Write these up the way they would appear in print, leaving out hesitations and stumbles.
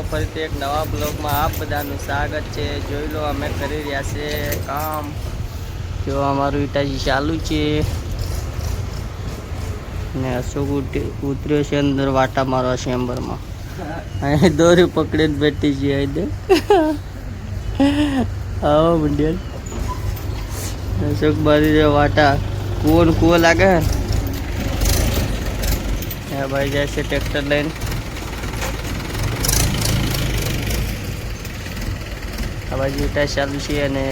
ફરીથી એક નવા બ્લોગમાં આપ બધાનું સ્વાગત છે। જોઈ લો અમે કરી રહ્યા છે કામ। જો અમારું ઈટાચી ચાલુ છે ને અશોક ઉતર્યો છે અંદર વાટા મારવા ચેમ્બરમાં। અહીં દોરી પકડીને બેઠી છે અહીં આવો મંડિયલ અશોક મારી રે વાટા કૂવો લાગે હે ભાઈ જાય છે ટ્રેક્ટર લઈને। આ બાજુ ઈટા ચાલુ છે અને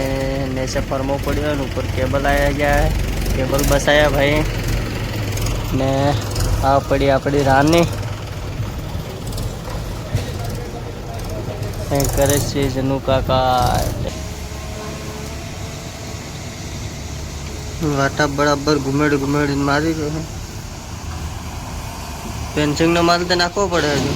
નીચે ફરમો પડ્યો અને ઉપર કેબલ આવ્યા જાય કેબલ બસાયા ભાઈ ને આ પડી આપણી રાની કંઈ કરે છે જનુ કાકા। વાટા બરાબર ઘુમેડીને મારી રહ્યો है। પેન્સિંગ નો માલ તો નાખવો પડે હજુ।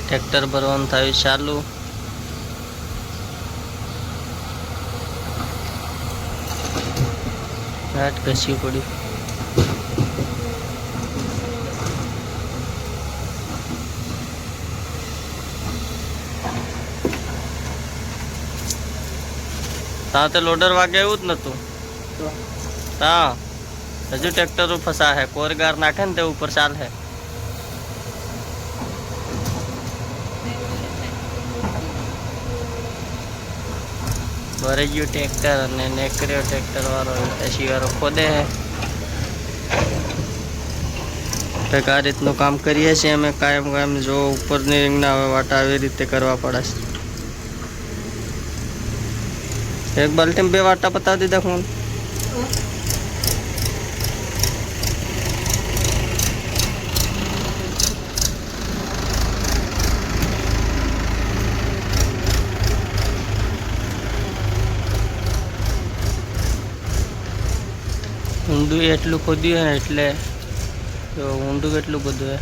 ટ્રેક્ટર ભરવાનું થયું ચાલુ। રાત ઘસી પડી તા તે લોડર વાગે એવું જ નતું તા હજુ ટ્રેક્ટર ફસા હે કોરગાર નાખે ને તે ઉપર ચાલ હે ભરાઈ ગયું ટ્રેક્ટર અને નેકર્યો ટ્રેક્ટર વાળો પછી વાળો ખોદે હે। કંઈક આ રીતનું કામ કરીએ છીએ અમે કાયમ જો ઉપરની રીંગના હવે વાટા આવી રીતે કરવા પડે છે। एक बाल्टी में 2 वाटा बता दीदा खून ઊંડું એટલું ખોદ્યું હે એટલે તો ઊંડું કેટલું બધું હે।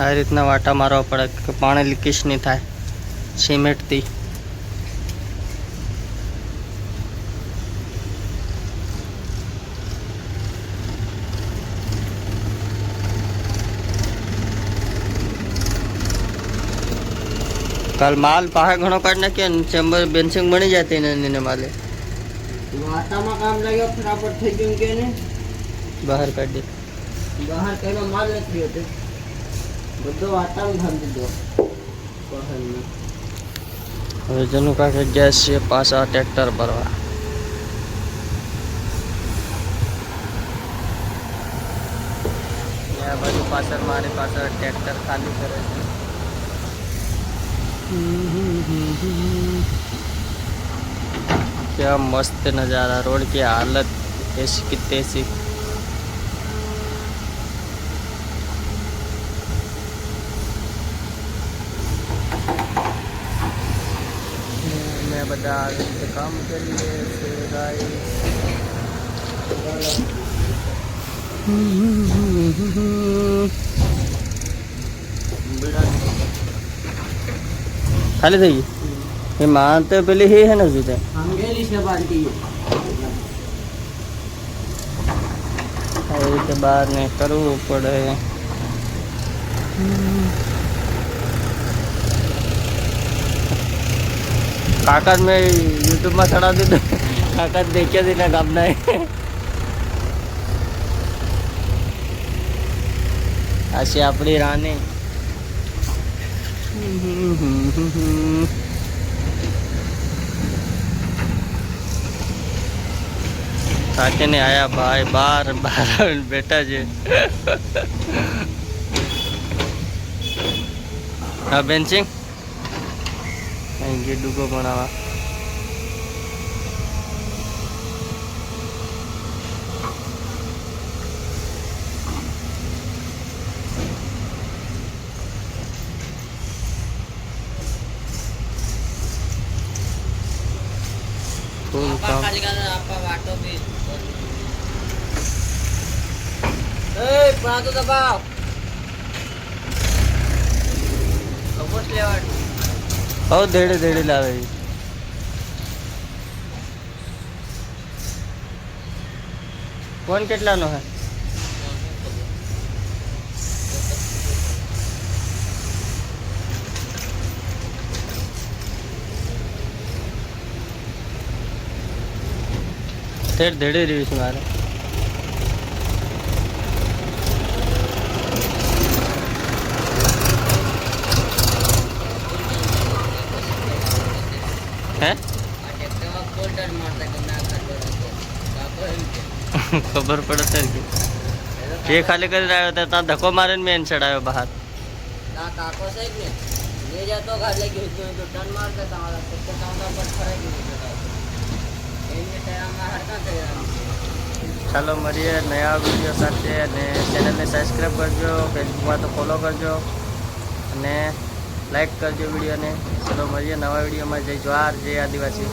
આ રીતના વાટા મારવા પડે કે પાણી લીકેજ નહીં થાય સિમેન્ટથી। કાલ માલ પાસે ઘણો કાઢ નાખ્યો ને ચેમ્બર બેન્સિંગ બની જતી ને માલે વાટામાં કામ લાગ્યો ફટાફટ થઈ ગયું કે ને બહાર કાઢી બહાર કઈનો માલ નથી હતો બધો વાટામાં ખાલી દીધો બહારનો। હવે જનુ કાકે ગેસ છે પાછા ટ્રેક્ટર ભરવા। આ બાજુ પાછળ મારી પાછળ ટ્રેક્ટર ખાલી કરે છે। क्या मस्त नज़ारा रोड की हालत ऐसी की तैसी। मैं बता काम करिए खाली थी ये मानते पहले ही है ना जुते हम गेली से बाल्टी के बाद ने करવું પડે। काका मैं यूट्यूब में चढ़ा दी तो काका देखे थी ना काम नहीं ऐसी अपनी रानी काके ने आया भाई बार बेटा जी हाँ बेंचिंग गेडू को बनावा કામ ખાલી ગાને આપવા વાટો બી એ પાતો દબાવ કપોસ લેવાડ હવ ધેડે ધેડે લાવે ઈ. ફોન કેટલાનો હે ધેડ ધેડે રહ્યું છે મારે હે ખબર પડે સર કે જે ખાલી કરી રહ્યો હતો ત્યાં ધક્કો મારીને મેં એને ચડાવ્યો બહાર ના કાકો સાહેબ ને ले जातो गाडी घेऊन तो टन मारता आम्हाला फक्त कांदा पण फरायची એને ટાઈમમાં હરકા કર્યા ચાલો મળીએ નયા વિડીયો સાથે અને ચેનલને સબસ્ક્રાઈબ કરજો ફેસબુકમાં તો ફોલો કરજો અને લાઈક કરજો વિડીયોને ચાલો મળીએ નવા વિડીયોમાં જય જવાહર જય આદિવાસી